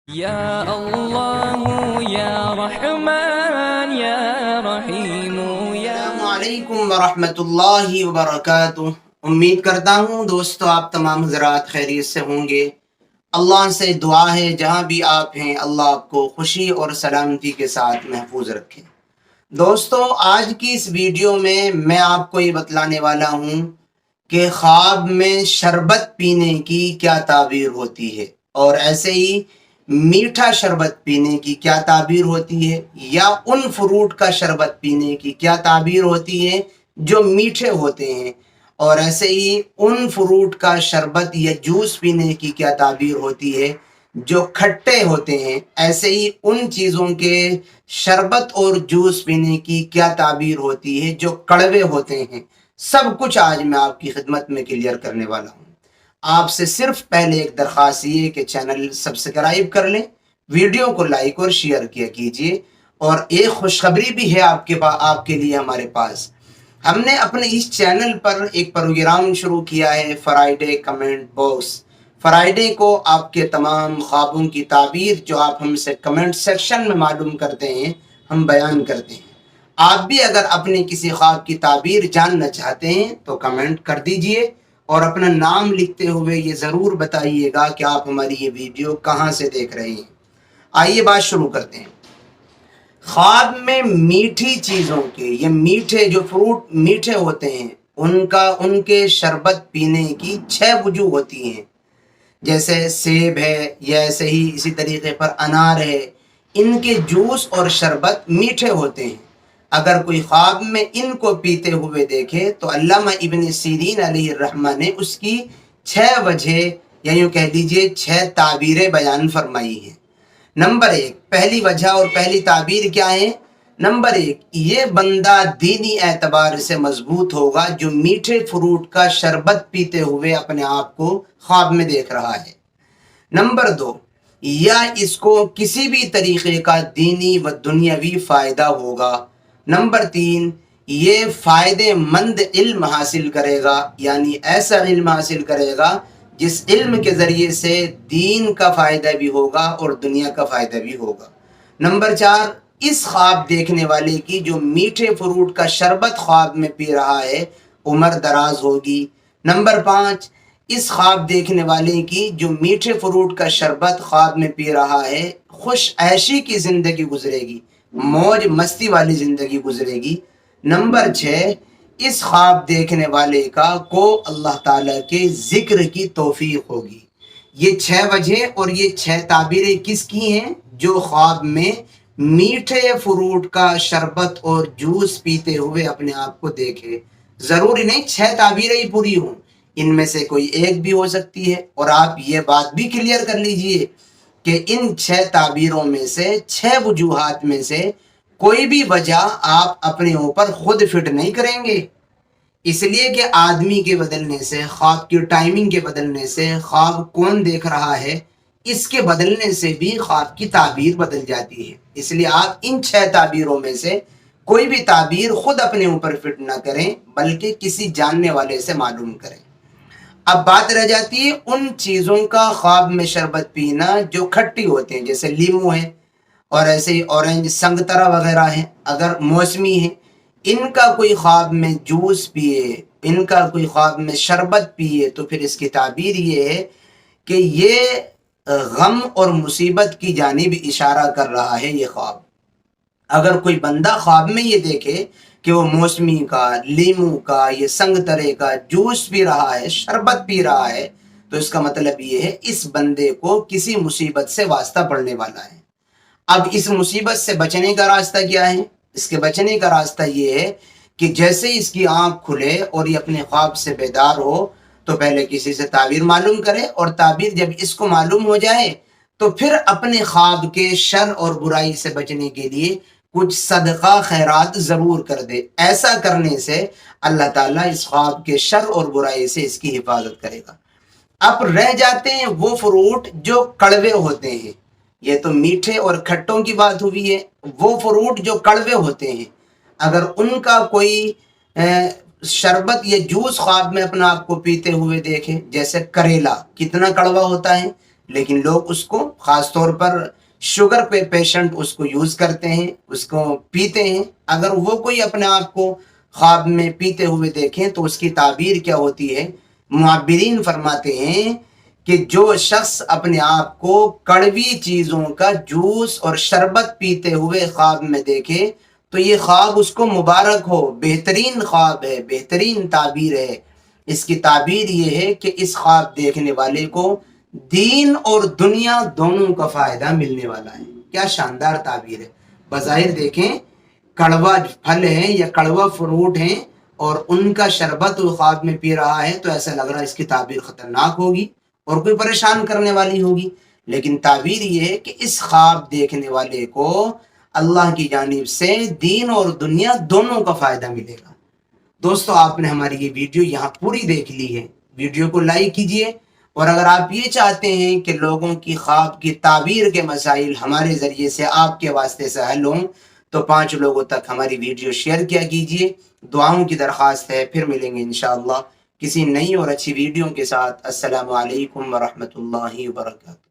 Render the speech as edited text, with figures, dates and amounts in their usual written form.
یا اللہ یا رحمان یا رحیم یا السلام علیکم ورحمۃ اللہ وبرکاتہ۔ امید کرتا ہوں دوستو آپ تمام حضرات خیریت سے ہوں گے۔ اللہ سے دعا ہے جہاں بھی آپ ہیں اللہ آپ کو خوشی اور سلامتی کے ساتھ محفوظ رکھے۔ دوستو آج کی اس ویڈیو میں آپ کو یہ بتلانے والا ہوں کہ خواب میں شربت پینے کی کیا تعبیر ہوتی ہے، اور ایسے ہی میٹھا شربت پینے کی کیا تعبیر ہوتی ہے، یا ان فروٹ کا شربت پینے کی کیا تعبیر ہوتی ہے جو میٹھے ہوتے ہیں، اور ایسے ہی ان فروٹ کا شربت یا جوس پینے کی کیا تعبیر ہوتی ہے جو کھٹے ہوتے ہیں۔ ایسے ہی ان چیزوں کے شربت اور جوس پینے کی کیا تعبیر ہوتی ہے جو کڑوے ہوتے ہیں۔ سب کچھ آج میں آپ کی خدمت میں کلیئر کرنے والا ہوں۔ آپ سے صرف پہلے ایک درخواست یہ کہ چینل سبسکرائب کر لیں، ویڈیو کو لائک اور شیئر کیا کیجیے، اور ایک خوشخبری بھی ہے آپ کے لیے ہمارے پاس۔ ہم نے اپنے اس چینل پر ایک پروگرام شروع کیا ہے، فرائیڈے کمنٹ باکس۔ فرائیڈے کو آپ کے تمام خوابوں کی تعبیر جو آپ ہم سے کمنٹ سیکشن میں معلوم کرتے ہیں ہم بیان کرتے ہیں۔ آپ بھی اگر اپنے کسی خواب کی تعبیر جاننا چاہتے ہیں تو کمنٹ کر دیجئے، اور اپنا نام لکھتے ہوئے یہ ضرور بتائیے گا کہ آپ ہماری یہ ویڈیو کہاں سے دیکھ رہے ہیں۔ آئیے بات شروع کرتے ہیں۔ خواب میں میٹھی چیزوں کے، یہ میٹھے جو فروٹ میٹھے ہوتے ہیں ان کے شربت پینے کی 6 وجوہ ہوتی ہیں، جیسے سیب ہے، یا ایسے ہی اسی طریقے پر انار ہے۔ ان کے جوس اور شربت میٹھے ہوتے ہیں۔ اگر کوئی خواب میں ان کو پیتے ہوئے دیکھے تو علامہ ابن سیرین علیہ الرحمہ نے اس کی 6 وجہ یا یوں کہہ دیجئے 6 تعبیریں بیان فرمائی ہیں۔ نمبر 1، پہلی وجہ اور پہلی تعبیر کیا ہے؟ نمبر 1، یہ بندہ دینی اعتبار سے مضبوط ہوگا جو میٹھے فروٹ کا شربت پیتے ہوئے اپنے آپ کو خواب میں دیکھ رہا ہے۔ نمبر 2، یا اس کو کسی بھی طریقے کا دینی و دنیاوی فائدہ ہوگا۔ نمبر 3، یہ فائدے مند علم حاصل کرے گا، یعنی ایسا علم حاصل کرے گا جس علم کے ذریعے سے دین کا فائدہ بھی ہوگا اور دنیا کا فائدہ بھی ہوگا۔ نمبر 4، اس خواب دیکھنے والے کی جو میٹھے فروٹ کا شربت خواب میں پی رہا ہے عمر دراز ہوگی۔ نمبر 5، اس خواب دیکھنے والے کی جو میٹھے فروٹ کا شربت خواب میں پی رہا ہے خوش عیشی کی زندگی گزرے گی، موج مستی والی زندگی گزرے گی۔ نمبر 6، اس خواب دیکھنے والے کو اللہ تعالیٰ کے ذکر کی توفیق ہوگی۔ یہ 6 وجہ اور یہ 6 تعبیریں کس کی ہیں؟ جو خواب میں میٹھے فروٹ کا شربت اور جوس پیتے ہوئے اپنے آپ کو دیکھے۔ ضروری نہیں 6 تعبیریں ہی پوری ہوں، ان میں سے کوئی ایک بھی ہو سکتی ہے۔ اور آپ یہ بات بھی کلیئر کر لیجئے کہ ان 6 تعبیروں میں سے 6 وجوہات میں سے کوئی بھی وجہ آپ اپنے اوپر خود فٹ نہیں کریں گے، اس لیے کہ آدمی کے بدلنے سے، خواب کی ٹائمنگ کے بدلنے سے، خواب کون دیکھ رہا ہے اس کے بدلنے سے بھی خواب کی تعبیر بدل جاتی ہے۔ اس لیے آپ ان 6 تعبیروں میں سے کوئی بھی تعبیر خود اپنے اوپر فٹ نہ کریں بلکہ کسی جاننے والے سے معلوم کریں۔ اب بات رہ جاتی ہے ان چیزوں کا خواب میں شربت پینا جو کھٹی ہوتے ہیں، جیسے لیمو ہے، اور ایسے ہی اورنج، سنگترا وغیرہ ہیں، اگر موسمی ہیں، ان کا کوئی خواب میں جوس پیے، ان کا کوئی خواب میں شربت پیے تو پھر اس کی تعبیر یہ ہے کہ یہ غم اور مصیبت کی جانب اشارہ کر رہا ہے یہ خواب۔ اگر کوئی بندہ خواب میں یہ دیکھے کہ وہ موسمی کا، لیمو کا، یہ سنگترے کا جوس پی رہا ہے، شربت پی رہا ہے، تو اس کا مطلب یہ ہے اس بندے کو کسی مصیبت سے واسطہ پڑنے والا ہے۔ اب اس مصیبت سے بچنے کا راستہ کیا ہے؟ اس کے بچنے کا راستہ یہ ہے کہ جیسے ہی اس کی آنکھ کھلے اور یہ اپنے خواب سے بیدار ہو تو پہلے کسی سے تعبیر معلوم کرے، اور تعبیر جب اس کو معلوم ہو جائے تو پھر اپنے خواب کے شر اور برائی سے بچنے کے لیے کچھ صدقہ خیرات ضرور کر دے۔ ایسا کرنے سے اللہ تعالیٰ اس خواب کے شر اور برائی سے اس کی حفاظت کرے گا۔ اب رہ جاتے ہیں وہ فروٹ جو کڑوے ہوتے ہیں۔ یہ تو میٹھے اور کھٹوں کی بات ہوئی ہے۔ وہ فروٹ جو کڑوے ہوتے ہیں، اگر ان کا کوئی شربت یا جوس خواب میں اپنا آپ کو پیتے ہوئے دیکھے، جیسے کریلا کتنا کڑوا ہوتا ہے، لیکن لوگ اس کو خاص طور پر شوگر پہ پیشنٹ اس کو یوز کرتے ہیں، اس کو پیتے ہیں۔ اگر وہ کوئی اپنے آپ کو خواب میں پیتے ہوئے دیکھیں تو اس کی تعبیر کیا ہوتی ہے؟ معبرین فرماتے ہیں کہ جو شخص اپنے آپ کو کڑوی چیزوں کا جوس اور شربت پیتے ہوئے خواب میں دیکھے تو یہ خواب اس کو مبارک ہو، بہترین خواب ہے، بہترین تعبیر ہے۔ اس کی تعبیر یہ ہے کہ اس خواب دیکھنے والے کو دین اور دنیا دونوں کا فائدہ ملنے والا ہے۔ کیا شاندار تعبیر ہے۔ بظاہر دیکھیں کڑوا پھل ہیں یا کڑوا فروٹ ہیں اور ان کا شربت وہ خواب میں پی رہا ہے تو ایسا لگ رہا ہے اس کی تعبیر خطرناک ہوگی اور کوئی پریشان کرنے والی ہوگی، لیکن تعبیر یہ ہے کہ اس خواب دیکھنے والے کو اللہ کی جانب سے دین اور دنیا دونوں کا فائدہ ملے گا۔ دوستو آپ نے ہماری یہ ویڈیو یہاں پوری دیکھ لی ہے، ویڈیو کو لائک کیجئے، اور اگر آپ یہ چاہتے ہیں کہ لوگوں کی خواب کی تعبیر کے مسائل ہمارے ذریعے سے آپ کے واسطے سے حل ہوں تو 5 لوگوں تک ہماری ویڈیو شیئر کیا کیجئے۔ دعاؤں کی درخواست ہے، پھر ملیں گے انشاءاللہ کسی نئی اور اچھی ویڈیو کے ساتھ۔ السلام علیکم ورحمۃ اللہ وبرکاتہ۔